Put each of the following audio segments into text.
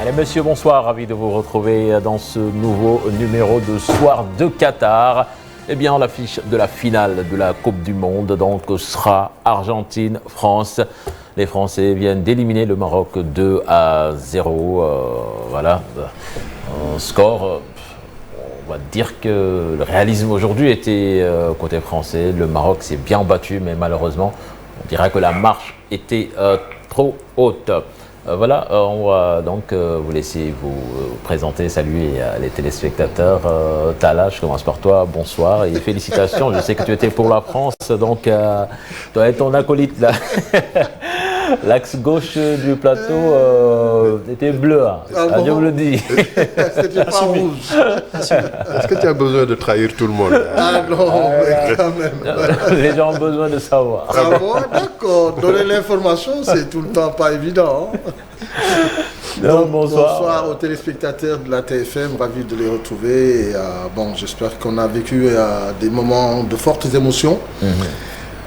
Allez, messieurs, bonsoir. Ravi de vous retrouver dans ce nouveau numéro de Soir de Qatar. Eh bien, l'affiche de la finale de la Coupe du Monde donc sera Argentine-France. Les Français viennent d'éliminer le Maroc 2-0. Voilà, un score. On va dire que le réalisme aujourd'hui était côté français. Le Maroc s'est bien battu, mais malheureusement, on dirait que la marche était trop haute. Voilà, on va donc vous laisser vous présenter, saluer les téléspectateurs. Tala, je commence par toi, bonsoir et félicitations. Je sais que tu étais pour la France, donc toi et ton acolyte là. L'axe gauche du plateau était bleu, hein. Je vous le dis. C'était pas rouge. Est-ce que tu as besoin de trahir tout le monde? Ah non, mais quand même. Les gens ont besoin de savoir. Ah bon, d'accord. Donner l'information, c'est tout le temps pas évident. Hein. Donc, bonsoir aux téléspectateurs de la TFM, ravi de les retrouver. Et, bon, j'espère qu'on a vécu des moments de fortes émotions.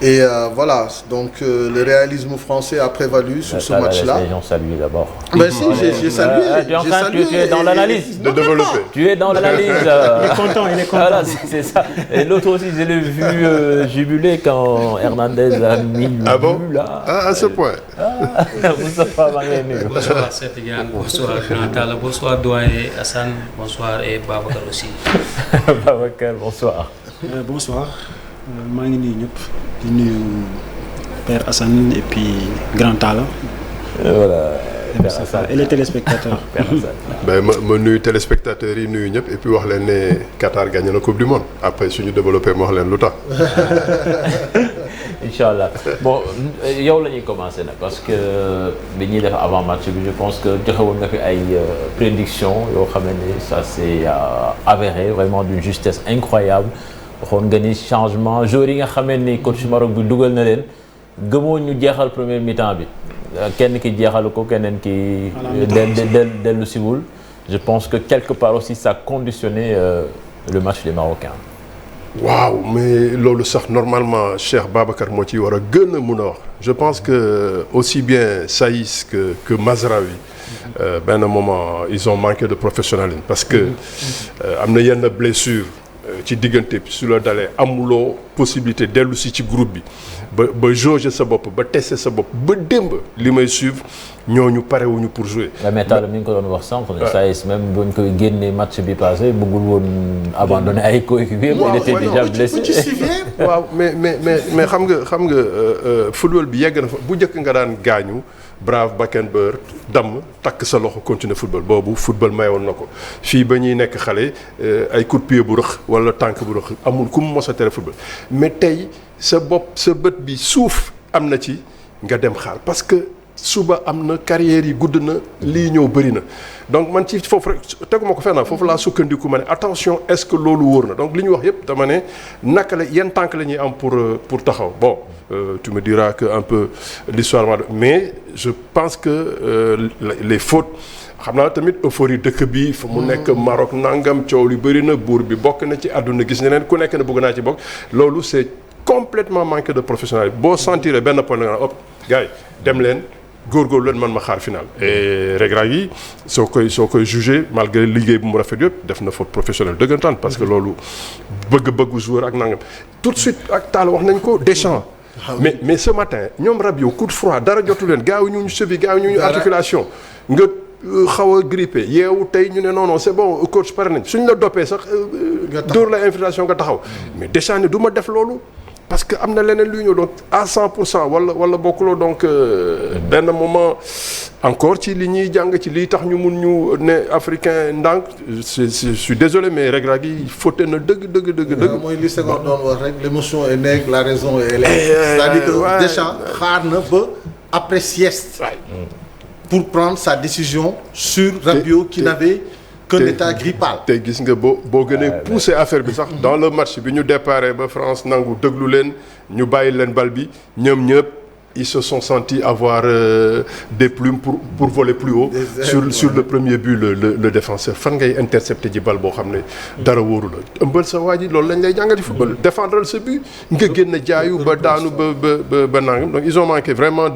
Et voilà, donc le réalisme français a prévalu sur ce match-là. Les gens saluent d'abord. Ben si, j'ai salué. Tu es dans l'analyse. De développer. Tu es dans l'analyse. Il est content, il est content. Voilà, c'est ça. Et l'autre aussi, je l'ai vu jubiler quand Hernandez a mis le but là. À ce point. Moustapha Mangeni. Bonsoir Sertigan, bonsoir Nantala, bonsoir Doyen Hassan, bonsoir et Babacar aussi. Babacar, bonsoir. Bonsoir. maa ngi nuyu ñëpp di nuyu Père Hassan et puis Grand Talla. Voilà. Et les téléspectateurs. Ben ma nuyu téléspectateurs yi nuyu ñëpp et puis wax leen ne Qatar gagné na Coupe du Monde après suñu développé ma wax leen lu tax. Inch'Allah. Bon yow la ñuy commencer nag parce que bi ñuy def avant match bi je pense que joxe woon nga fi ay prédictions yoo xam ne ça s'est avéré vraiment d'une justesse incroyable. waxoon nga ni changement joueurs yi nga xamee ni coach Maroc bi dugal na leen gëmoo ñu jeexal première mi-temps bi kenn ki jeexalu ko keneen ki dellu siwul je pense que quelque part aussi ça conditionné le match des Marocains. waaw mais loolu sax normalement Cheikh Babacar moo ci war a gën a mun a wax je pense que aussi bien Saïs que Mazraoui benn moment ils ont manqué de professionnalisme parce que am na yenn blessure ci diggante bi su la dalee amuloo possibilité dellu si ci groupe bi ba jauger sa bopp ba tester sa bopp ba démb li may suivre ñooñu parewuñu pour jouer. mais Talla mi ngi ko doon wax sànq ne Saïs même buñ koy génnee match bi passé bëggul woon abandonner ay coéquipiers. il était déjà blessé. waaw mais xam nga football bi yegg na fa bu njëkk nga daan gaañu. Brave Beckenbauer damm takk sa loxo continuer football boobu football mayoon na ko fii ba ñuy nekk xale ay coup de pied bu rëx wala tànk bu rëx amul ku mu mos a tere football mais tey sa bopp sa bët bi suuf am na ci nga dem xaar parce que suba am na carrière yi gudd na lii ñëw bëri na donc man ci foofu rek teguma ko fenn foofu laa sukkandiku ma ne attention est-ce que loolu wóor na donc li ñu wax yëpp dama ne naka la yan tànk la ñuy am pour taxaw bon tu me diras que un peu l'histoire mais je pense que les fautes xam naa tamit euphorie dëkk bi fa mu nekk Maroc nangam coow li bëri na buur bi bokk na ci àdduna gis ñeneen ku nekk na bëgg naa ci bokk loolu c'est complètement manqué de professionnalisme boo sentir benn point nga hop gars yi dem leen góorgóorlu leen man ma xaar final et Regragui yi soo koy jugé malgré liggéey bu mu rafet yëpp def na faute professionnelle dëggantaan parce que loolu bëgg joueur ak nangam tout de suite ak Talla wax nañ ko Deschamps mais ce matin ñoom Rabiot coup de froid dara jotu leen gaaw ñu cheville gaaw ñu articulation nga xaw a grippé yeewu tey ñu ne non c'est bon coach pare nañ suñ la doppee sax dóor la infiltration nga taxaw mais Deschamps ne du ma def loolu parce que am na leneen luy ñëw donc à 100% wala bokkuloo donc benn moment encore ci li ñuy jàng ci liy tax ñu mun ñu ne africain ndànk je suis désolé mais Regragui fauté na dëgg. mooy li Senghor doon wax rek l'émotion est née, la raison est laide. C'est-à-dire que Deschamps xaar na ba après sieste. pour prendre sa décision sur Rabiot qui n'avait qu'un état grippal. te gis nga boo gënee pousser affaire bi sax dans le match bi ñu déparé ba France nangu déglu leen ñu bàyyi leen bal bi ñoom ñëpp ils se sont sentis avoir des plumes pour voler plus haut sur le premier but le défenseur fan ngay intercepter ji bal boo xam ne dara wóoru la ëmbal sa waa ji loolu lañ lay jàngati football défendre sa but nga génn jaayu ba daanu ba nangam donc ils ont manqué vraiment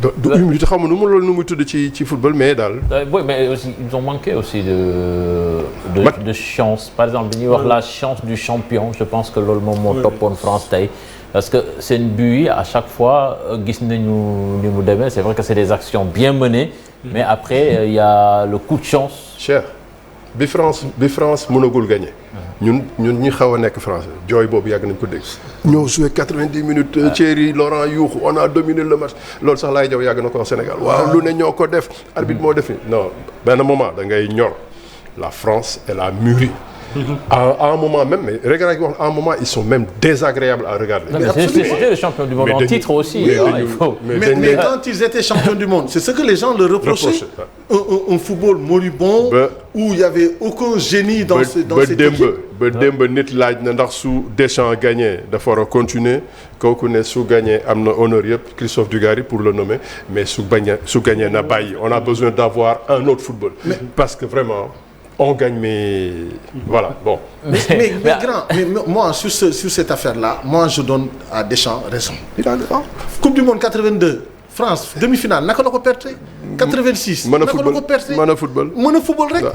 du humilité xam nga nu mu loolu nu muy tudd ci football mais daal. Oui, mais aussi, ils ont manqué aussi de chance. Par exemple, dañuy wax la chance du champion. Je pense que loolu moom moo toppoon France tey. Parce que seen but yi à chaque fois gis nañu ni mu demee. C'est vrai que c'est des actions bien menées. Mais après il y a le coup de chance. cher bi France mënagul gagné. ñun ñi xaw a nekk France jooy boobu yàgg nañ ko dégg. ñoo joué 90 minutes. Thierry Laurent yuuxu on a dominé le match loolu sax laay jaw yàgg na ko Sénégal. waaw lu ne ñoo ko def. arbitre moo def non benn moment da ngay ñor la France elle a mûri. À un moment même mais regarde à un moment ils sont même désagréables à regarder. Non, mais c'était le champion du monde en titre aussi. Mais quand ils étaient champions du monde, c'est ce que les gens leur reprochaient. Un football moribond où il y avait aucun génie dans cette équipe. ba démb nit laaj na ndax su Deschamps gagné dafa war a continuer kooku ne su gagné am na honneur yëpp Christophe Dugarry pour le nommer mais su gagné na bàyyi on a besoin d'avoir un autre football. Parce que vraiment. On gagne, mais voilà, bon. Mais moi, sur cette affaire-là, moi, je donne à Deschamps raison. Il a raison. Coupe du Monde 82, France, demi-finale, naka la ko perte. 86, naka la ko perte. mën a football rek.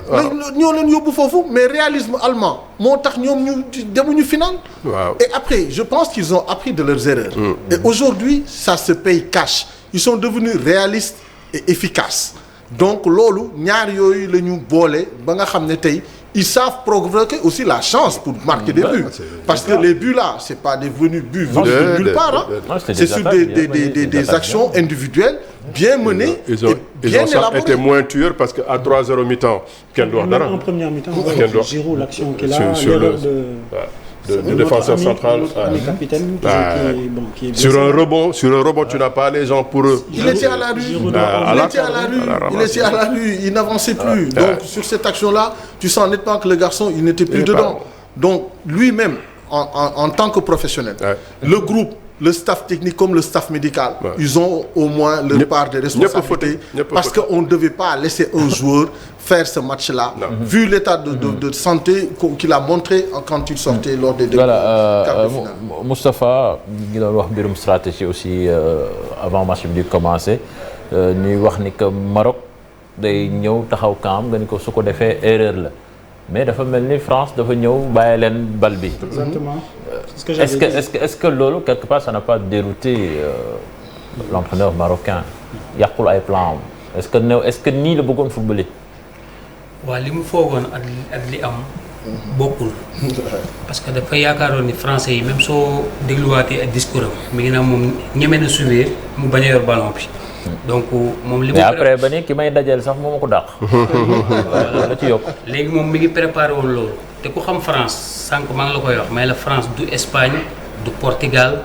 ñoo leen yóbbu foofu, mais réalisme allemand moo tax ñoom ñu demuñu finale. Waaw. Et après, je pense qu'ils ont appris de leurs erreurs. Et aujourd'hui, ça se paye cash. Ils sont devenus réalistes et efficaces. Donc loolu ñaar yooyu la ñu boole ba nga xam ne tey ils savent provoquer aussi la chance pour marquer des buts parce que les buts là c'est pas des venus buts de nulle part c'est sur des actions individuelles bien menées ils ont été moins tueurs parce que à 3-0 mi-temps kenn du wax dara en première mi-temps Giroud l'action qu'il a de défenseur central capitaine qui est sur un rebond tu n'as pas les gens pour eux. Il était à la rue il n'avançait plus donc sur cette action-là tu sens nettement que le garçon il n'était plus dedans donc lui-même en tant que professionnel le groupe le staff technique comme le staff médical ils ont au moins leur part de responsabilité parce qu'on ne devait pas laisser un joueur faire ce match-là vu l'état de santé qu'il a montré quand il sortait lors des quarts de finale. Moustapha ngi doon wax mbirum stratégie aussi avant match bi di commencer ñuy wax ni que Maroc day ñëw taxaw camp nga ni ko su ko defee erreur la mais dafa mel ni France dafa ñëw bàyyi leen bal bi. Exactement. Est-ce que loolu quelque part ça n'a pas dérouté l'entraîneur marocain yàqul ay plan est-ce que nii la bëggoon footballer. waaw li mu foogoon ak li am bokkul parce que dafa yaakaaroon ni français yi même soo dégluwaatee ak discours am mi ngi naan moom ñeme na subir mu bañ a yor ballon bi donc moom li mu. mais après ba ni ki may dajal sax moo ma ko dàq. la ci yokk. léegi moom mi ngi préparé woon loolu te ku xam France sànq maa ngi la koy wax mais la France du Espagne du Portugal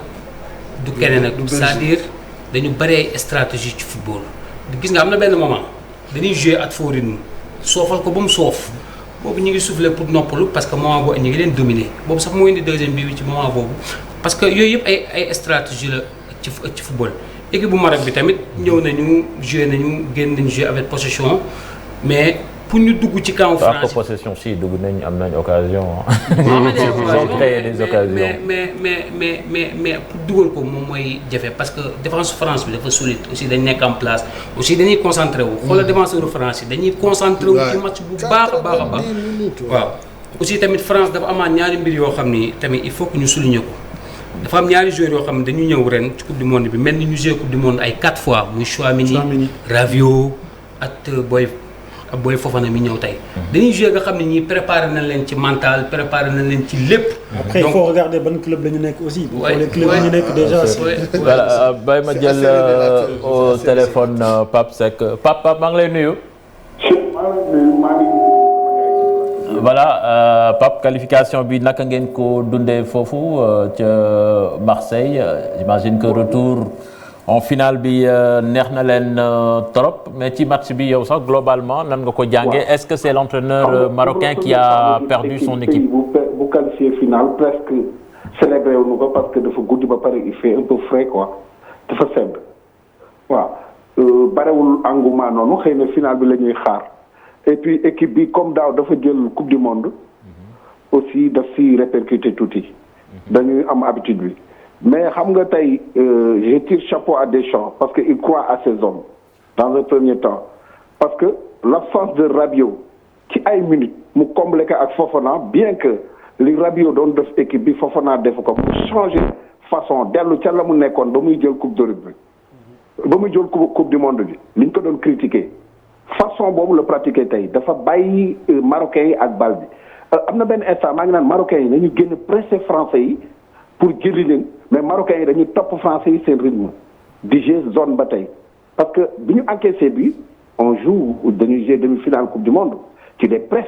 du keneen ak c'est-à-dire dañu bari ay stratégie ci football gis nga am na benn moment dañuy jouer at faux rythme soofal ko ba mu soof boobu ñu ngi souffler pour noppalu parce que moment boobu ñu ngi leen dominer boobu sax moo indi deuxième bi ci moment boobu parce que yooyu yëpp ay stratégie la ci football. équipe bu Maroc bi tamit ñëw nañu jouer nañu génn nañu jouer avec possession mais pour ñu dugg ci camp France. ak possession si dugg nañ am nañ occasion. ils ont créé des occasions. mais pour dugal ko moom mooy jafe parce que défense France bi dafa solide aussi dañ nekk en place aussi dañuy concentré wu. xoolal défenseur France yi dañuy concentré wu ci match bu baax a baax. waaw aussi tamit France dafa amaat ñaari mbir yoo xam ni tamit il faut que ñu souligner ko. dafa am ñaari joueurs yoo xam ne dañu ñëw ren ci coupe du monde bi mel ni ñu joué coupe du monde ay 4 fois muy Chouamini Rabiot ak Boy Fofana mi ñëw tey. dañuy joué nga xam ne ñii préparé nañ leen ci mental préparé nañ leen ci lépp. après il faut regarder ban club la ñu nekk aussi. les clubs yi ñu nekk déjà. voilà bay ma jël au téléphone Pape Seck Pape maa ngi lay nuyu. voilà Pape qualification bi naka ngeen ko dundee foofu ca Marseille j'imagine que retour en finale bi neex na leen trop mais ci match bi yow sax globalement nan nga ko jàngee est-ce que c'est l'entraîneur marocain qui a perdu son équipe. bu qualifié finale presque célébré wu ñu ko parce que dafa guddi ba pare il fait un peu frais quoi dafa sedd waaw barewul engouement noonu xëy na finale bi la ñuy xaar. et puis équipe bi comme daaw dafa jël coupe du monde aussi daf si répercuté tuuti dañuy am habitude bi mais xam nga tey je tire chapeau à Deschamps parce que il croit à ses hommes dans un premier temps parce que l'absence de Rabiot ci ay minutes mu comblé ko ak Fofana bien que li Rabiot doon def équipe bi Fofana def ko mu changer façon dellu ca la mu nekkoon ba muy jël coupe d'Europe bi ba muy jël coupe du monde bi liñ ko doon critiquer façon boobu la pratiquer tey dafa bàyyi marocains yi ak bal bi am na benn instant maa ngi naan marocains yi nañu génn pressé français yi pour jëli leen mais marocains yi dañuy topp français yi seen rythme di jouer zone ba tey parce que bi ñu encaissé bi on joue dañuy jouer demi-finale coupe du monde ci des presses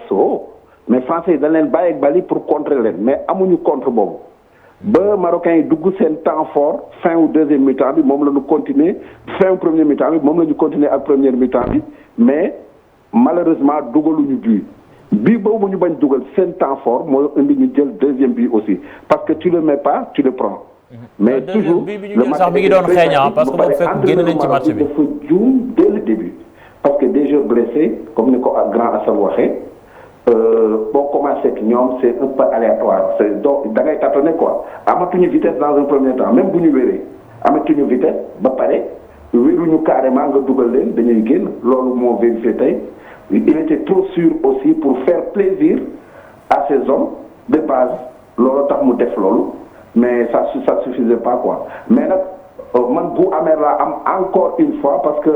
mais français yi dañ leen bàyyi ak bal yi pour contrer leen mais amuñu contre boobu ba marocains yi dugg seen temps fort fin ou deuxième mi-temps bi moom la ñu continuer fin ou premier mi-temps bi moom la ñu continuer ak première mi-temps bi mais malheureusement dugaluñu bii boobu ñu bañ dugal seen temps fort moo indi ñu jël deuxième bi aussi parce que tu le mets pas tu le prends. mais toujours le match sax mi ngi doon xeeñ parce que moom fekk génn nañ ci match bi dafa juum dès le début parce que des joueurs blessés comme ni ko ak grand Assane waxee boo commencé ak ñoom c'est un peu aléatoire c'est donc da ngay tâtonner quoi amatuñu vitesse dans un premier temps même bu ñu wéree amatuñu vitesse ba pare wéruñu carrément nga dugal leen dañuy génn loolu moo vérifié tey. Il était trop sûr aussi pour faire plaisir à ses hommes de base loolu tax mu def loolu mais ça suffisait pas quoi mais nag man bu amee laa am encore une fois parce que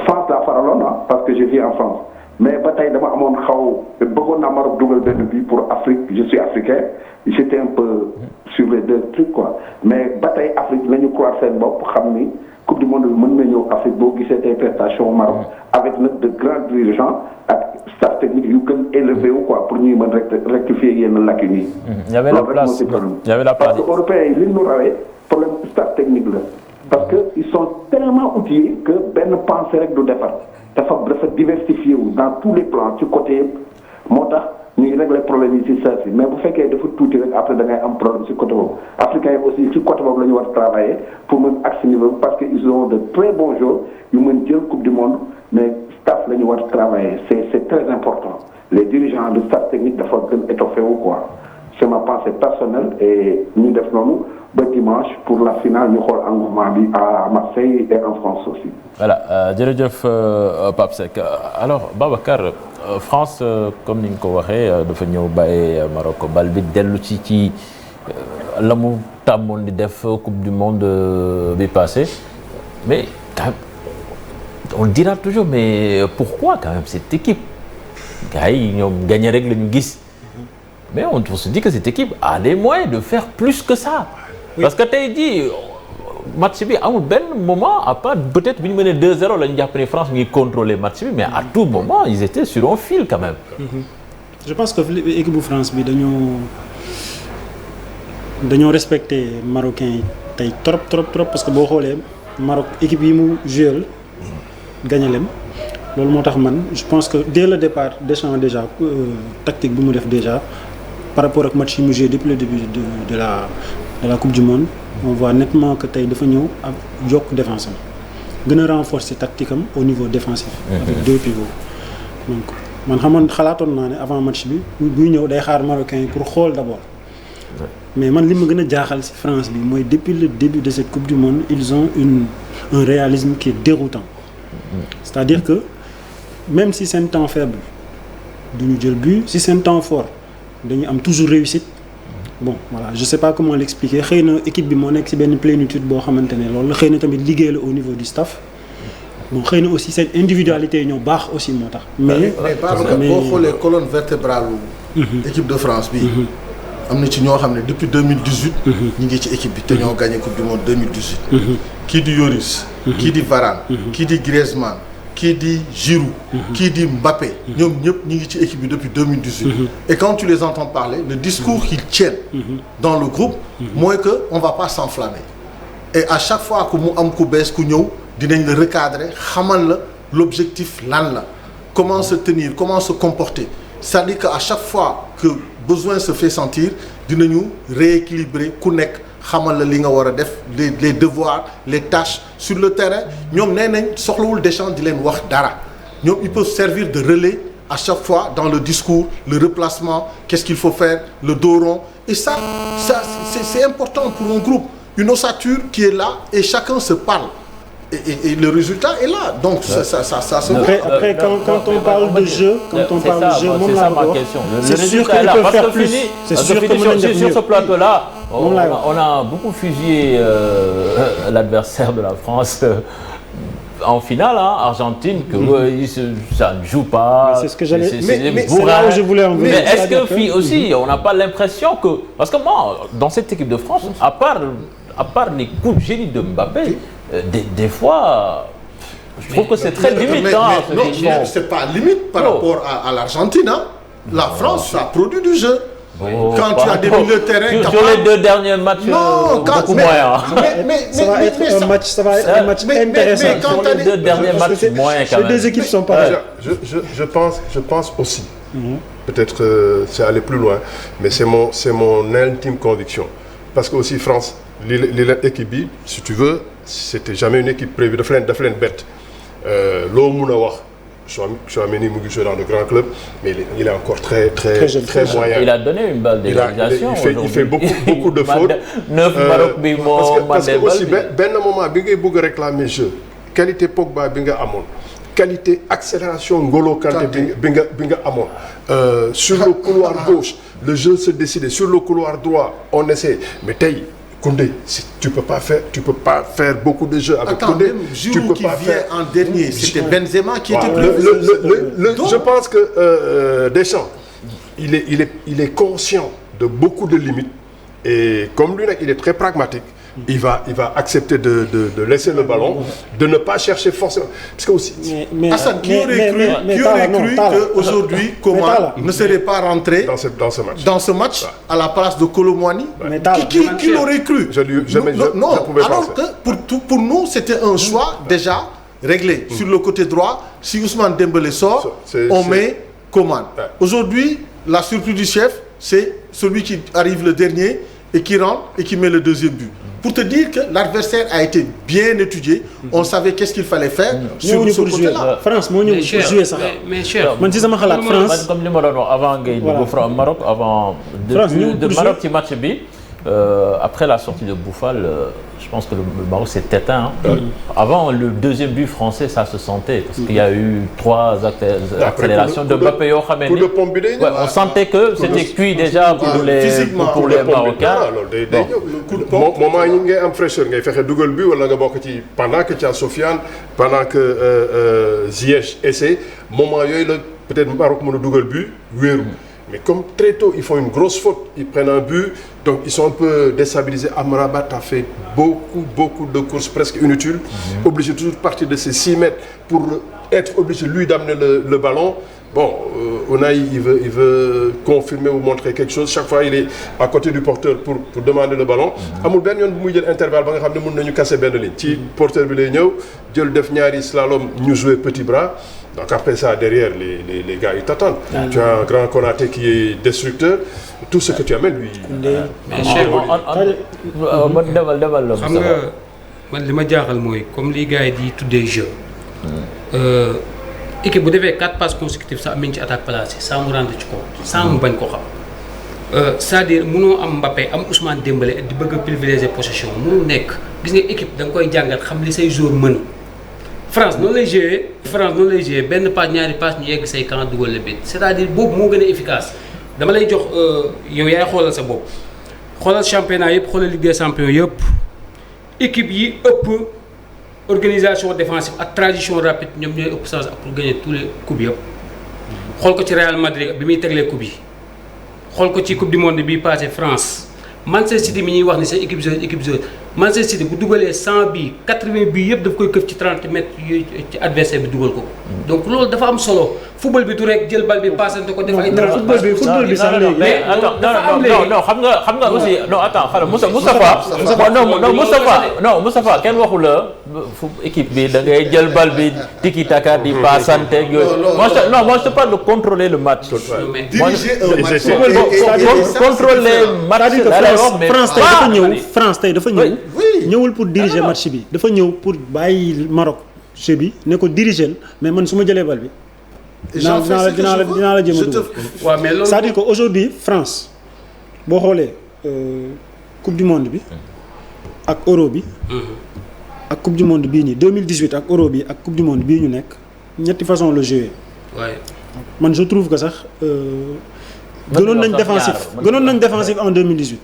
France laa faraloon parce que je vis en France mais ba tey dama amoon xaw bëggoon naa Maroc dugal benn bi pour Afrique je suis africain j'étais un peu sur les deux trucs quoi mais ba tey Afrique nañu croire seen bopp xam ni coupe du monde bi mën na ñëw Afrique boo gisee tey prestation Maroc avec nag de grands dirigeants ak staff technique yu gën élevé wu quoi pour ñuy mën rectifier yenn lacunes yi. Il y avait la place parce que européens yi li ñu rawee problème staff technique la. parce que ils sont tellement outillés que benn pensée rek du defar dafa diversifié wu dans tous les plans ci côté yëpp moo tax ñuy régler problème yi ci saa si mais bu fekkee dafa tuuti rek après da ngay am problème ci côté boobu africains yi aussi ci côté boobu la ñu war travailler pour mën ak ce niveau parce que ils ont de très bons joueurs yu mën jël coupe du monde mais staff la ñu war travailler c'est très important les dirigeants le staff technique dafa gën étoffé wu quoi c'est ma pensée personnelle et ñu def noonu ba dimanche pour la finale ñu xool engouement bi à Marseille et en France aussi. voilà jërëjëf Pape Seck alors Babacar France comme ni nga ko waxee dafa ñëw bàyyi Maroc bal bi dellu ci la mu tàmmoon di def coupe du monde bi passé mais on le dira toujours mais pourquoi quand même cette équipe gars yi ñoom gagné rek la ñu gis mais on se dit que cette équipe a les moyens de faire plus que ça. Oui. Parce que tey jii match bi amul benn moment à part peut-être bi ñu mënee 2-0 la ñu jàpp ne France ngi contrôler match bi mais à tout moment ils étaient sur un fil quand même. Je pense que équipe bu France bi dañoo respecté Marocains yi tey trop parce que boo xoolee Maroc équipe yi mu joué gagné leen loolu moo tax man je pense que dès le départ Deschamps déjà tactique bi mu def déjà par rapport ak match yi mu joué depuis le début de la coupe du monde on voit nettement que tey dafa ñëw ak yokk défense am gën a renforcer tactique am au niveau défensif. avec deux pivots donc man xalaatoon naa ne avant match bi buy ñëw day xaar Marocains yi pour xool d'abord. mais man li ma gën a jaaxal ci France bi mooy depuis le début de cette coupe du monde ils ont un réalisme qui est déroutant. c'est-à-dire que même si seen temps faible duñu jël but si seen temps fort dañuy am toujours réussite bon voilà je sais pas comment l'expliquer xëy na équipe bi moo nekk ci benn plénitude boo xamante ne loolu xëy na tamit liggéey la au niveau du staff bon xëy na aussi seen individualité ñoo baax aussi moo tax. mais boo xoolee colonne vertébrale équipe de France bi. am na ci ñoo xam ne depuis 2018. ñu ngi ci équipe bi te ñoo gagné coupe du monde 2018. kii di Lloris. kii di Varane. kii di Griezmann. kii di Giroud. kii di Mbappé. ñoom ñëpp ñu ngi ci équipe bi depuis 2018. et quand tu les entends parler le discours qu'ils tiennent. dans le groupe. mooy que on va pas s'enflammer. et à chaque fois que mu am ku bees ku ñëw dinañ la recadrer xamal la l'objectif lan la. comment se tenir comment se comporter c'est-à-dire que à chaque fois que besoin se fait sentir dinañu rééquilibrer ku nekk xamal la li nga war a def les devoirs les tâches sur le terrain ñoom nee nañ soxlawul Deschamps di leen wax dara ñoom ils peuvent servir de relais à chaque fois dans le discours le replacement qu'est-ce qu'il faut faire le dos rond et ça c'est important pour un groupe une ossature qui est là et chacun se parle. Et le résultat est là. Donc ça se voit. Après, quand on parle de jeu, c'est ça ma question. C'est sûr qu'ils peuvent faire plus. C'est sûr que sur ce plateau-là, on a beaucoup fusillé l'adversaire de la France en finale, Argentine, que ça ne joue pas. C'est ce que j'allais. Mais c'est là où je voulais en venir. Mais est-ce que aussi, on n'a pas l'impression que, parce que moi, dans cette équipe de France, à part les coups de génie de Mbappé. Des fois, je trouve que c'est très limite. Non, c'est pas limite par rapport à l'Argentine. La France, ça produit du jeu. Quand tu as des milieux de terrain... Sur les 2 derniers matchs, beaucoup moins. Ça va être un match intéressant. Mais sur les 2 derniers matchs, moins quand même. Les 2 équipes sont pareilles. Je pense aussi, peut-être c'est aller plus loin, mais c'est mon intime conviction. Parce que aussi France, l'équipe bi, si tu veux, c'était jamais une équipe prévue de leen bête. Loo mun a wax Chouameni mu ngi joué dans de grands clubs, mais il est encore très moyen. Il a donné une balle d'égalisation. Il fait beaucoup de fautes. 9 Maroc bi parce que aussi benn moment bi ngay bëgg réclamer jeu, qualité Pogba bi nga amoon, qualité accélération N'Golo Kanté bi nga amoon. Sur le couloir gauche, le jeu se décidait. Sur le couloir droit, on essaie. Mais tey Koundé, tu peux pas faire beaucoup de jeux avec Koundé. Tu peux pas faire en dernier. C'était Benzema qui était plus. Je pense que Deschamps, il est conscient de beaucoup de limites et comme lui, il est très pragmatique. Il va accepter de laisser le ballon, de ne pas chercher forcément. Parce que aussi. Hassan, qui aurait cru qu'aujourd'hui, Coman ne serait pas rentré dans ce match à la place de Kolo Muani? Qui l'aurait cru? Non, alors que pour nous, c'était un choix déjà réglé. Sur le côté droit, si Ousmane Dembélé sort, on met Coman. Aujourd'hui, la surprise du chef, c'est celui qui arrive le dernier et qui rentre et qui met le deuxième but. Pour te dire que l'adversaire a été bien étudié, on savait qu'est-ce qu'il fallait faire sur ce côté-là. France moo ñëw pour jouer sax. mais cher man ci sama xalaat France comme li ma doon wax avant ngay dugg Maroc avant de Maroc ci match bi après la sortie de Boufal, je pense que le Maroc s'est éteint. Avant le deuxième but français, ça se sentait parce qu'il y a eu 3 accélérations de Mbappé yoo xamee ni on sentait que c'était cuit déjà pour les Marocains. Moment yi ngay am fraîcheur ngay fexe dugal bi wala nga bokk ci pendant que tu as Sofiane, pendant que Ziyech essaie, moment yooyu la peut-être Maroc mën a dugal but wéeru. Mais comme très tôt, ils font une grosse faute, ils prennent un but, donc ils sont un peu déstabilisés. Amrabat a fait beaucoup de courses presque inutiles, obligé de toujours partir de ses 6 mètres pour être obligé, lui, d'amener le ballon. Bon, Unai, il veut confirmer ou montrer quelque chose. Chaque fois, il est à côté du porteur pour demander le ballon. Amul benn yoon bu muy jël intervalle ba nga xam ne mën nañu casser benn ligne. Ci porteur bi lay ñëw jël def ñaari slalom ñu jouer petit bras. Donc après ça, derrière, les gars, ils t'attendent. Tu as un grand Konaté qui est destructeur. Tout ce que tu amènes, lui... Mais cher, xam nga man li ma jaaxal mooy comme li gars yi di tuddee jeu. Équipe bu defee 4 passes consécutives sax am nañu ci attaque placée sans mu rendre ci kaw sans mu bañ ko xam. C'est-à-dire mënoo am Mbappé am Ousmane Dembélé di bëgg a privilégier possession mënul nekk gis nga équipe da nga koy jàngal xam li say joueurs mën. France noonu lay jouer benn passe ñaari passe ñu yegg say camp dugal le but c'est-à-dire boobu moo gën a efficace dama lay jox yow yaay xoolal sa bopp xoolal championnat yëpp xoolal Ligue des champions yëpp équipe yi ëpp organisation défensive ak transition rapide ñoom ñooy ëpp chance pour gagner tous les coupes yëpp xool ko ci Real Madrid bi muy teglee coupe yi xool ko ci coupe du monde bi passé France Manchester City mi ñuy wax ni sa équipe joueuse Manchester City bu dugalee 100 bi 80 bi yëpp daf koy këf ci 30 mètres ci adversaire bi dugal ko. Donc loolu dafa am solo football bi du rek jël bal bi passante ko def ay. football bi sax léegi. mais non xam nga aussi non attends Moustapha kenn waxu la équipe bi da ngay jël bal bi tiki taka di passante ak yooyu. moi je te parle de contrôler le match. diriger un match. Contrôler match. France tey dafa ñëw ñëwul pour diriger match bi dafa ñëw pour bàyyi Maroc jeu bi ne ko diriger mais man su ma jëlee bal bi dinaa la jéem a dugal. waaw mais loolu c'est-à-dire que aujourd'hui France boo xoolee coupe du monde bi ak Euro bi. ak coupe du monde bii nii 2018 ak Euro bi ak coupe du monde bii ñu nekk ñetti façon la jouer. waaye man je trouve que sax. gënoon nañ défensif en 2018.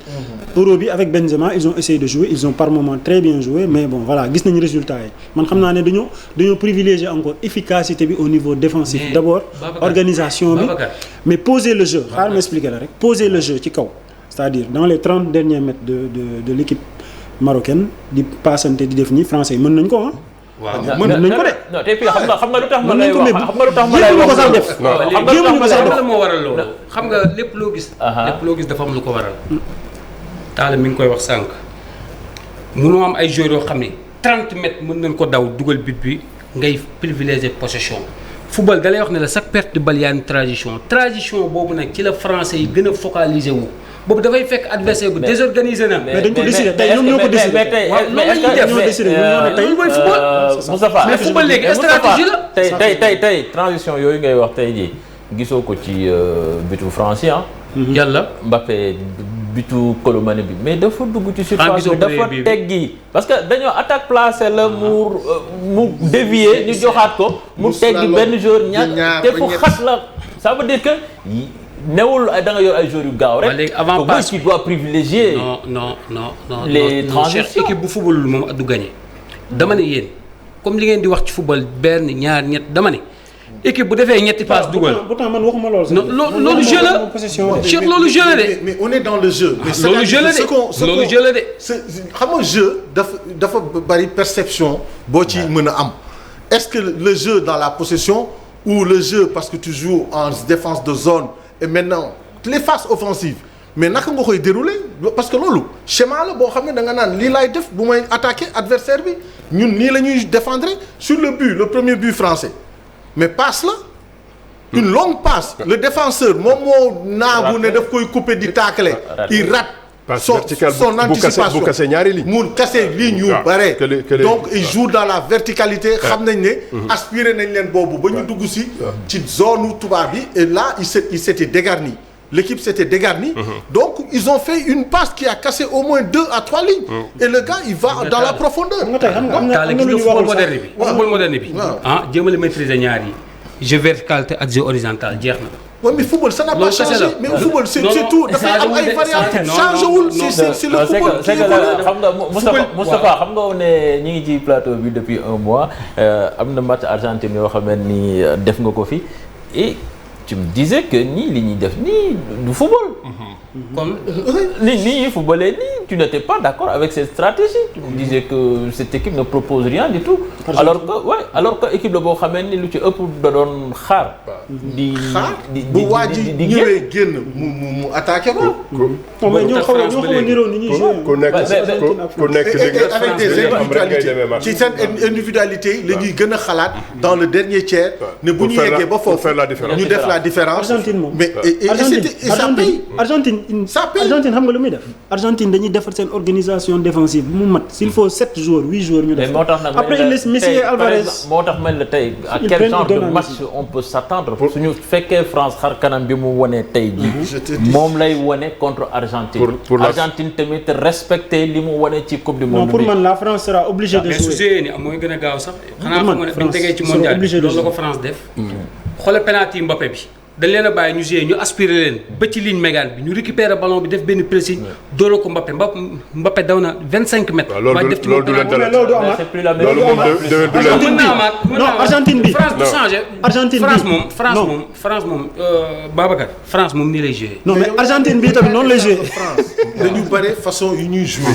Euro bi avec Benzema ils ont essayé de jouer ils ont par moment très bien joué mais bon voilà gis nañu résultat yi man xam naa ne dañoo privilégier encore efficacité bi au niveau défensif. d'abord organisation bi mais poser le jeu xaaral ma expliquer la rek poser le jeu ci kaw. c'est-à-dire dans les 30 derniers mètres de l'équipe marocaine di passante di def nii français yi mën nañ ko ah. waaw mën nañ ko de. non te puis xam nga lu tax ma lay wax xam nga lu tax ma lay wax wax def. xam nga moo waral loolu. xam nga lépp loo gis dafa am lu ko waral. Talla mi ngi koy wax sànq. munoo am ay joueurs yoo xam ne 30 mètres mën nañ ko daw dugal but bi ngay privilégier possession. football da lay wax ne la chaque perte de balle y a une transition boobu nag ci la français yi gën a focaliser wu. boobu dafay fekk adversaire bu désorganisé na. mais dañ ko décider tey ñoom ñoo ko décider tey Moustapha mais football léegi stratégie la. tey transition yooyu ngay wax tey jii gisoo ko ci butu français ah. yàlla Mbappé butu Colomani bi mais dafa dugg ci surface bi dafa teggi parce que dañoo attaque placé la mu dévier ñu joxaat ko mu teggi benn jour ñaar te fu xat la ça veut dire que. newul da nga yor ay joueurs yu gaaw rek. léegi avant passe qui doit privilégier. non les transitions équipe bu footballul moom du gagné. dama ne yéen comme li ngeen di wax ci football benn ñaar ñett dama ne équipe bu defee ñetti passe dugal. pourtant man waxuma loolu. non loolu jeu la. Cheikh loolu jeu la de. mais on est dans le jeu. loolu jeu la de loolu jeu la de. xam nga jeu dafa bari perception boo ci mën a am est-ce que le jeu dans la possession ou le jeu parce que tu joues en défense de zone. et maintenant les phases offensives mais naka nga koy dérouler parce que loolu schéma la boo xam ne da nga naan lii laay def bu may attaquer adversaire bi ñun nii la ñuy défendre sur le but le premier but français mais passe la une longue passe le défenseur moom moo naagu ne daf koy couper di tacler il rate son anticipation bu kase ñaari ligne mu kase ligne yu bare donc il joue dans la verticalité xam nañ ne aspiré nañ leen boobu ba ñu dugg si ci zone tubaab bi et là il s'était dégarni l'équipe s'était dégarnie donc ils ont fait une passe qui a cassé au moins 2 à 3 lignes et le gars il va dans la profondeur football moderne bi ah jéemale maîtriser ñaar yi jeu vertical ak jeu horizontal jeex na. oui mais football ça n'a pas changé mais football c'est tout dafay am ay variantes changé wul c'est le football qui évolue. xam nga Moustapha xam nga ne ñi ngi ci plateau bi depuis un mois am na match Argentine yoo xam ni def nga ko fi et tu me disais que nii li ñuy def nii du football. comme ni ñuy footballé nii tu n'étais pas d'accord avec cette stratégie. tu me disais que cette équipe ne propose rien du tout. alors que équipe la boo xamee ni lu ci ëpp da doon xaar. di bu waa ji ñëwee génn mu attaqué ko. mais ñoo xaw a niroo ni ñuy joué. ku nekk avec des individualités ci seen individualité yi la ñuy gën a xalaat dans le dernier tiers. ne bu ñu yeggee ba foofu ñu def la différence. Argentine moom mais ça paye. Argentine xam nga lu muy def. Argentine dañuy defar seen organisation défensive bu mu mat s'il faut 7 joueurs 8 joueurs ñu def. après il laisse Messi et Alvarez. moo tax mel na tey à quel genre de match on peut s'attendre suñu fekkee France xar kanam bi mu wone tey jii moom lay wone contre Argentine. Argentine tamit respecter li mu wone ci coupe du monde. non pour man la France sera obligée de jouer. mais su ni mooy gën a gaaw sax. xanaa xam nga ne bi ñu tegee ci mondial loolu la ko France def. xoolal penalty Mbappé bi. dañ leen a bàyyi ñu jouer ñu aspirer leen ba ci ligne médiane bi ñu récupérer ballon bi def benn pressing dóora ko Mbappé daw na 25 mètres. waaw def ci loolu du leen dalal loolu du amaat c'est plus la même loolu moom non Argentine bi France du changé. Argentine bi France moom Babacar France moom nii lay jouer. non mais Argentine bi tamit noonu lay jouer. France dañu bare façon yu ñuy jouer.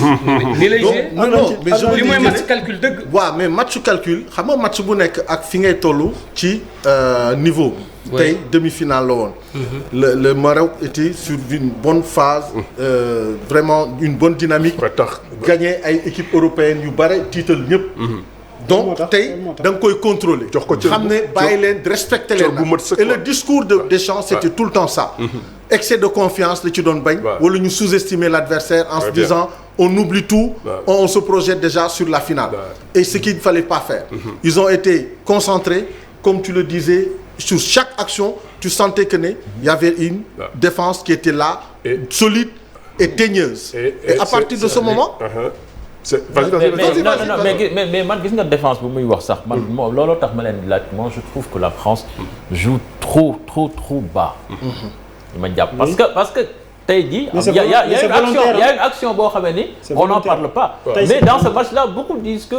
nii lay jouer non mais je li mooy match calcul dëgg. waaw mais match calcul xam nga match bu nekk ak fi ngay toll ci niveau. tey demi-finale la woon. le Maroc était sur une bonne phase. Vraiment une bonne dynamique. ba tax gagné ay équipe européenne yu bare tiital ñëpp. donc tey da nga koy contrôler. jox ko xam ne bàyyi leen respecter leen et le discours de Deschamps c'était tout le temps ça. excès de confiance la ci doon bañ. wala ñu sous-estimer l'adversaire en se disant on oublie tout. on se projette déjà sur la finale. et ce qu'il ne fallait pas faire. Ils ont été concentrés comme tu le disais. Sur chaque action, tu sentais que il y avait une défense qui était là, solide et teigneuse. Et à partir de ce moment, mais man gis nga défense bu muy wax sax man moom looloo tax ma leen di laaj moi je trouve que la France joue trop bas. ma jàpp parce que tey jii. il y a une action boo xamee ni. on n'en parle pas. mais dans ce match-là beaucoup disent que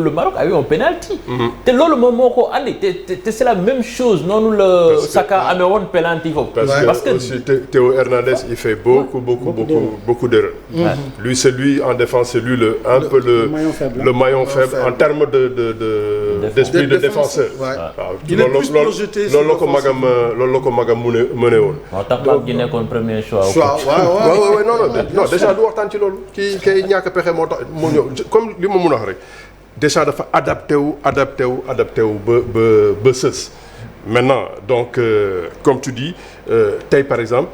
le Maroc a eu un penalty. te loolu moom moo ko andi te c'est la même chose noonu la Saka amee woon penalty foofu. parce que aussi Théo Hernandez il fait beaucoup d'erreurs. Lui c'est lui en défense c'est lui le maillon faible en termes d'esprit de défenseur. il est plus projeté sur loolu la ko magam mëne woon. moo tax mag gi nekkoon premier choix. waaw non déjà du waxtaan ci loolu kay ñàkk pexe moo tax moo ñëw comme li ma mun a wax rek déjà dafa adapté wu ba sës maintenant donc comme tu dis tey par exemple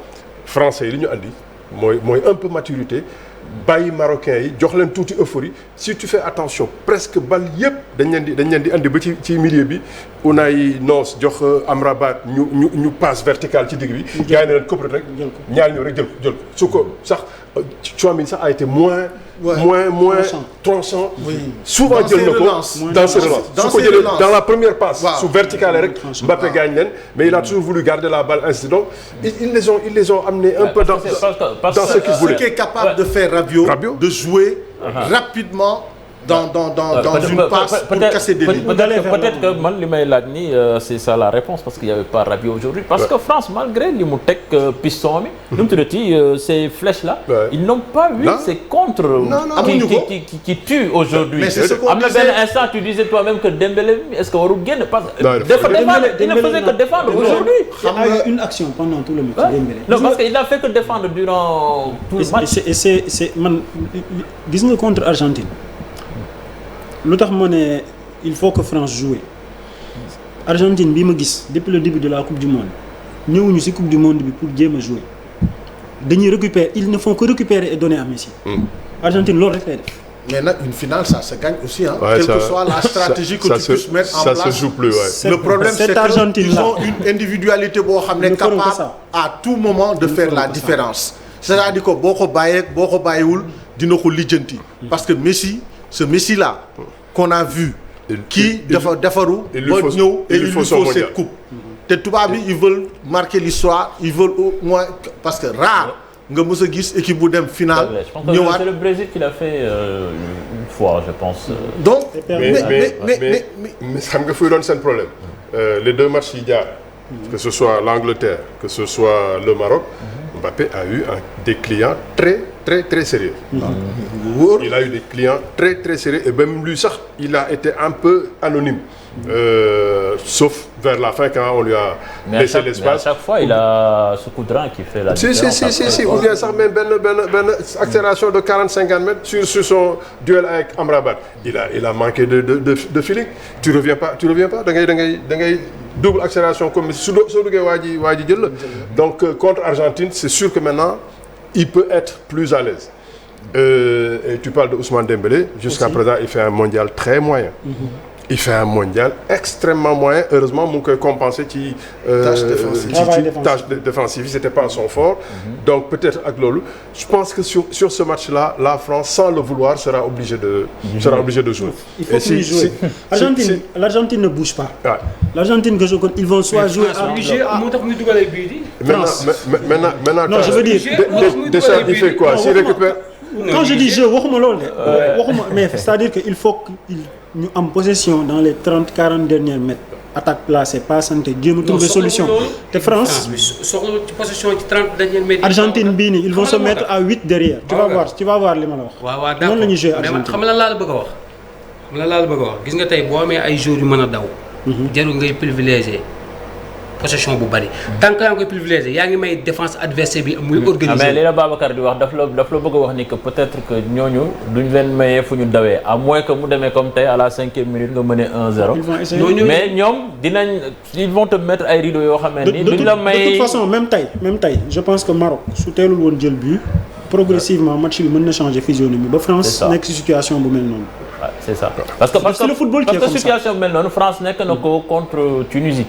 français yi li ñu andi mooy un peu maturité bàyyi marocains yi jox leen tuuti euphorie si tu fais attention presque bal yëpp dañ leen di andi ba ci milieu bi Unai Noos jox Amrabat ñu passe verticale ci digg bi. gars yi ne leen këpp rek ñaar ñëw rek jël ko su ko sax Tchouaméni sax a été moins tranchant. souvent jël na ko dans ses relances su ko jëlee dans la première passe. su verticale rek Mbappé gagne leen mais il a toujours voulu garder la balle ainsi donc ils les ont amenés un peu dans ce qu'ils voulaient. Ce qui est capable de faire Rabiot de jouer rapidement. dans une passe pour casser des lignes. Peut-être que man li may laaj nii c'est ça la réponse parce qu'il y avait pas Rabiot aujourd'hui parce que France malgré li mu teg piston bi nu mu tuddati ces flèches là ils n'ont pas eu ces contres qui tuent aujourd'hui am na benn instant tu disais toi-même que Dembélé est-ce que warul génn parce que il ne faisait que défendre aujourd'hui il a eu une action pendant tout le match Dembélé non parce que il n'a fait que défendre durant tout le match et c'est man gis nga contre Argentine lu tax ma ne il faut que France joue Argentine bi ma gis depuis le début de la coupe du monde ñëwuñu ci coupe du monde bi pour jéem a jouer dañuy récupérer ils ne font que récupérer et donner à Messi. Argentine loolu rek lay def. mais nag une finale ça se gagne aussi quelle que soit la stratégie que tu puisses mettre en place. Ça se joue plus le problème c'est qu'ils ont une individualité boo xam ne capable à tout moment de faire la différence. c'est-à-dire que boo ko bàyyiwul dina ko lijjanti. parce que ce Messi là qu'on a vu kii dafa defaru ba ñëw et il lui faut cette coupe te tubaab bi ils veulent marquer l'histoire ils veulent au moins parce que rare nga mës a gis équipe bu dem finale ñëwaat c'est le Brésil qui l'a fait une fois je pense donc mais xam nga fuy doon seen problème les deux matchs yi jaar que ce soit l'Angleterre que ce soit le Maroc Mbappé a eu des clients très sérieux. Il a eu des clients très sérieux et même lui sax il a été un peu anonyme sauf vers la fin quand on lui a laissé l'espace. Mais à chaque fois il a ce coup de rein qui fait la différence. Si ou bien sax même benn accélération de 40-50 mètres sur son duel avec Amrabat il a manqué de feeling. Tu reviens pas da ngay double accélération comme soo duggee waa ji jël la donc contre Argentine c'est sûr que maintenant il peut être plus à l'aise et tu parles de Ousmane Dembélé jusqu'à présent il fait un mondial très moyen. Il fait un mondial extrêmement moyen heureusement mu ngi koy compenser ci tâche défensive c'était pas son fort donc peut-être ak loolu je pense que sur ce match-là la France sans le vouloir sera obligée de jouer. Il faut qu'ils jouent. L'Argentine ne bouge pas. L'Argentine que je connais ils vont soit jouer moo tax muy dugal ay buts yi. maintenant non je veux dire déjà il fait quoi s'il récupère. Quand je dis jeu waxuma loolu de waxuma mais c'est-à-dire que il faut que ñu am possession dans les 30-40 derniers mètres attaque placée passante jéem a trouver solution te France soxla ci possession ci 30 derniers mètres Argentine bii nii ils vont se mettre à 8 derrière tu vas voir li ma la wax waaw d'accord noonu la ñuy jouer Argentine xam la la bëgg a wax gis nga tey boo amee ay joueurs yu mën a daw jarul ngay privilégier possession bu bari tant que yaa ngi koy privilégié yaa ngi may défense adversaire bi muy organiser. mais li la Babacar di wax daf la bëgg a wax ni que peut-être que ñooñu duñ leen mayee fu ñu dawee à moins que mu demee comme tey à la 5e minute nga mënee 1-0. mais ñoom ils vont te mettre ay rideaux yoo xam ne ni duñ la may. de toute façon même tey je pense que Maroc su teelul woon jël but progressivement match bi mën na changer physionomie ba France nekk ci situation bu mel noonu. c'est ça. Parce que le football qui est comme ça. Situation mel noonu France nekk na ko contre Tunisie.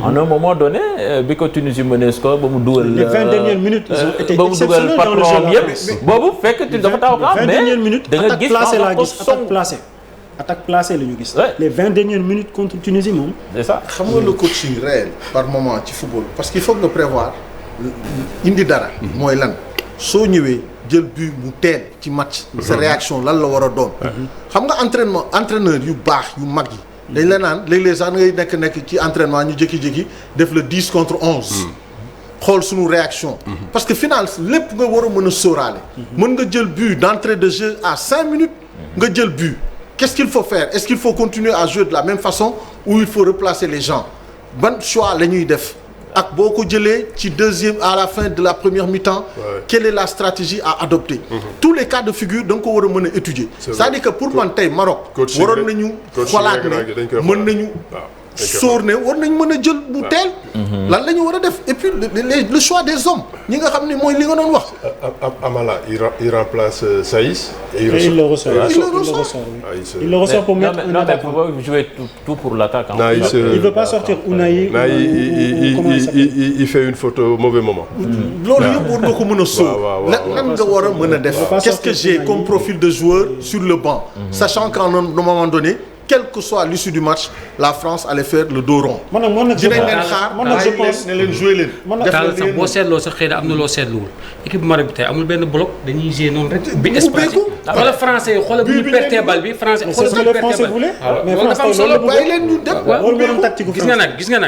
À un moment donné bi ko Tunisie mënee score ba mu dugal. Les 20 dernières minutes ils ont été exceptionnels dans le jeu yëpp boobu fekk dafa taw ka mais 20 dernières minutes da nga gis attaque placée la ñu gis. Les 20 dernières minutes contre Tunisie moom. C'est ça. xam nga le coaching réel par moment ci football parce qu'il faut nga prévoir indi dara. mooy lan soo ñëwee jël but mu teel ci match. sa réaction lan la war a doon. xam nga entraîneur yu baax yu mag yi. dañ la naan léeg-léeg sax ngay nekk ci entraînement ñu jékki-jékki def le 10 contre 11. xool suñu réaction. parce que final lépp nga war a mën a sóoraale. mën nga jël but d'entrée de jeu à 5 minutes. nga jël but. Qu'est-ce qu'il faut faire? Est-ce qu'il faut continuer à jouer de la même façon ou il faut replacer les gens? Ban choix la ñuy def ak boo ko jëlee ci deuxième à la fin de la première mi-temps. Quelle est la stratégie à adopter? Tous les cas de figure da nga ko war a mën a étudier. C'est-à-dire que pour man tey Maroc. waroon nañu xalaat ne mën nañu. sóor ne war nañ mën a jël bu teel. lan la ñu war a def et puis le choix des hommes ñi nga xam ne mooy li nga doon wax. Amala il remplace Saïs. Et il le ressort. Il le ressort pour mettre un attaquant. Non, mais il faut jouer tout pour l'attaque. Il veut pas sortir Ounahi. Il fait une faute au mauvais moment. loolu yëpp war nga ko mën a sóor. lan nga war a mën a def. Qu'est-ce que j'ai comme profil de joueur sur le banc. Sachant qu'à un moment donné. Quelle que soit l'issue du match, la France allait faire le dos rond. dinañ leen xaar je pense ne leen jouer leen. daal sax boo seetloo sax xëy na am na loo seetluwul équipe Maroc bi tey amul benn bloc dañuy gérer noonu rek. bi espace xoolal français yi xoolal bu ñu pertee bal bi français xoolal bu ñu pertee bal bi. mais loolu dafa am solo bàyyi leen ñu dem.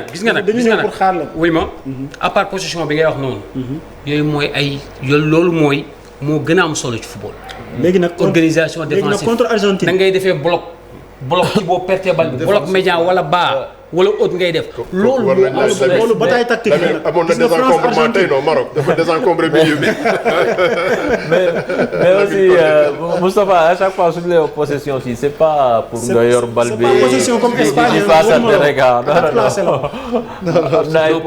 gis nga nag wuy ma à part possession bi ngay wax noonu. yooyu mooy loolu mooy moo gën a am solo ci football. léegi nag organisation défensive contre Argentine da ngay defee bloc ci boo pertee bal bi bloc médian wala bas wala haute ngay def. loolu bataille tactique la amoon na désencombrement tey non Maroc dafa désencombré milieu bi. mais aussi Moustapha à chaque fois suñu lay wax possession fii c'est pas pour nga yor bal bi. c'est pas possession comme Espagne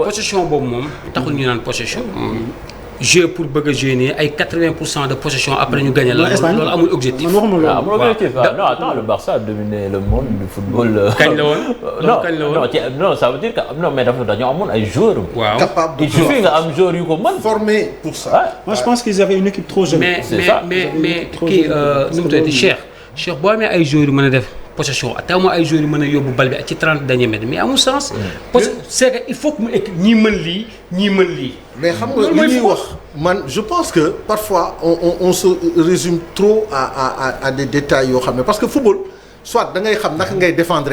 possession boobu moom taxul ñu naan possession. jeu pour bëgg a jouer nii ay 80% de possession après ñu gagné la. loolu amul objectif. amul objectif non attends le Barça a dominé le monde du football. kañ la woon non ça veut dire que non mais dañoo amoon ay joueurs. waaw capable de il suffit nga am joueurs yu ko mën. formé pour ça. moi je pense qu'ils avaient une équipe trop jeune. mais kii nu mu tuddati Cheikh boo amee ay joueurs yu mën a def. possession te amoo ay joueurs yu mën a yóbbu bal bi ci 30 derniers mètres mais amul sens. parce que c'est que il faut que mu ñii mën lii ñii mën lii. mais xam nga li ñuy wax man je pense que parfois on se résume trop à des détails yoo xam ne parce que football soit da ngay xam naka ngay défendre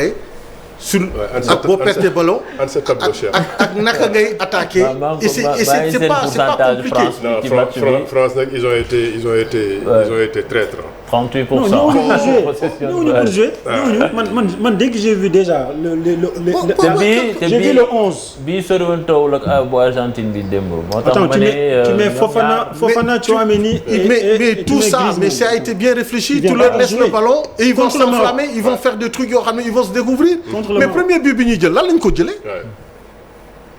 sur ak boo perte ballon ak naka ngay attaquer et c'est pas compliqué. France nag ils ont été traîtres. 38%. Non, pour jouer. Man dès que j'ai vu déjà j'ai vu le 11. Bi soriwul taw la bu Argentine bi démb. Attends, tu mets Fofana, Tchouaméni mais tout ça, mais ça a été bien réfléchi. Tu leur laisses le ballon et ils vont s'enflammer, ils vont faire des trucs yoo xam ne ils vont se découvrir. Mais premier but bi ñuy jël lan lañ ko jëlee.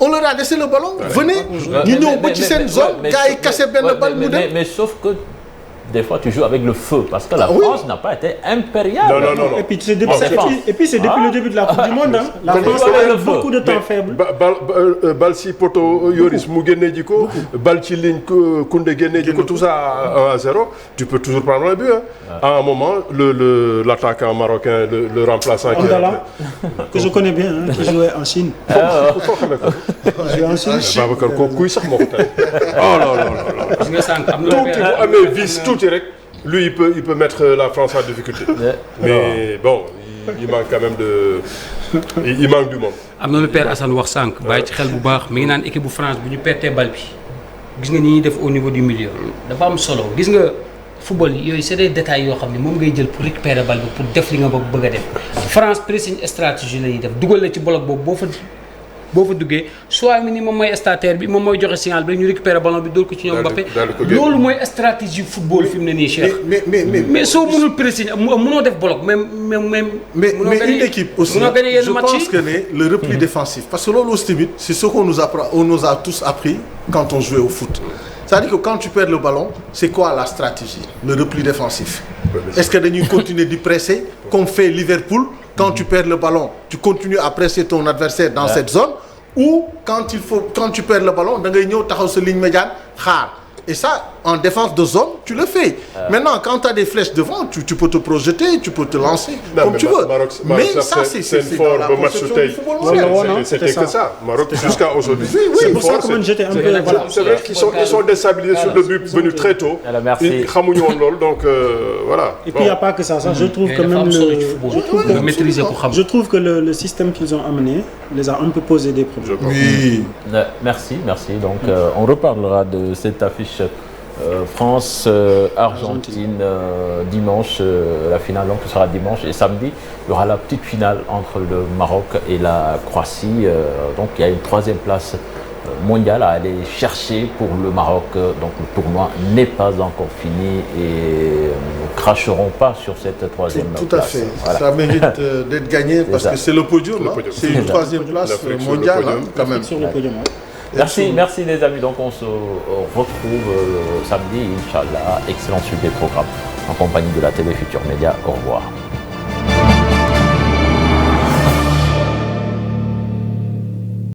On leur a laissé le ballon. Venez, ñu ñëw ba ci seen zone, gars yi cassé benn balle mu dem. Mais sauf que des fois tu joues avec le feu parce que la France n'a pas été impériale. Non. Et puis c'est depuis le début de la Coupe du Monde. La France a eu beaucoup de temps faible. Bal si poto Yoris mu génne ji ko, bal ci ligne Koundé génne ji ko, tout ça à 1-0. Tu peux toujours prendre un but. À un moment, l'attaquant marocain, le remplaçant qui que je connais bien, qui jouait en Chine. Jouait en Chine. Babacar kooku kuy sax moo ko tey. Oh non. Tuuti bu amee vice tuuti rek, lui il peut mettre la France en difficulté. Mais bon, il manque quand même il manque du monde. am na lu Père Assane wax sànq bàyyi ci xel bu baax mi ngi naan équipe bu France bu ñu pertee bal bi gis nga ni ñuy def au niveau du milieu dafa am solo gis nga football yooyu c'est des détails yoo xam ne moom ngay jël pour récupérer bal bi pour def li nga bëgg a def France pressing stratégie la ñuy def dugal la ci bloc boobu boo fa duggee soit mi ni moom mooy stataire bi moom mooy joxe signal bi ñu récupérer ballon bi dóor ko ci ñoom Mbappé loolu mooy stratégie football fi mu ne nii Cheikh. mais soo mënul pressing mënoo def bloc même. mais une équipe aussi je pense que le repli défensif parce que loolu aussi tamit c'est ce qu'on nous a tous appris quand on jouait au foot. C'est-à-dire que quand tu perds le ballon c'est quoi la stratégie le repli défensif. Est-ce que dañuy continuer di presser comme fait Liverpool, quand tu perds le ballon, tu continues à presser ton adversaire dans cette zone, ou quand tu perds le ballon, da ngay ñëw taxaw sa ligne médiane xaar. Et ça, en défense de zone, tu le fais. Maintenant, quand tu as des flèches devant, tu peux te projeter, tu peux te lancer comme tu veux. Mais ça, c'est fort le match du football. C'était que ça. Maroc, jusqu'à aujourd'hui. C'est pour ça que j'étais un peu... C'est vrai qu'ils sont déstabilisés sur le but venu très tôt. Ils donc voilà. Et puis, il n'y a pas que ça. Je trouve que même je trouve que le système qu'ils ont amené les a un peu posé des problèmes. Oui. Merci. Donc, on reparlera de cette affiche France-Argentine dimanche. La finale donc sera dimanche et samedi. Il y aura la petite finale entre le Maroc et la Croatie. Donc il y a une troisième place mondiale à aller chercher pour le Maroc. Donc le tournoi n'est pas encore fini et nous ne cracherons pas sur cette troisième place. Tout à fait. Voilà. Ça mérite d'être gagné parce que c'est le podium. C'est une troisième place mondiale quand même. Sur le podium. Merci les amis. Donc on se retrouve samedi, Inch'Allah. Excellent suite des programmes en compagnie de la télé Futur Média. Au revoir.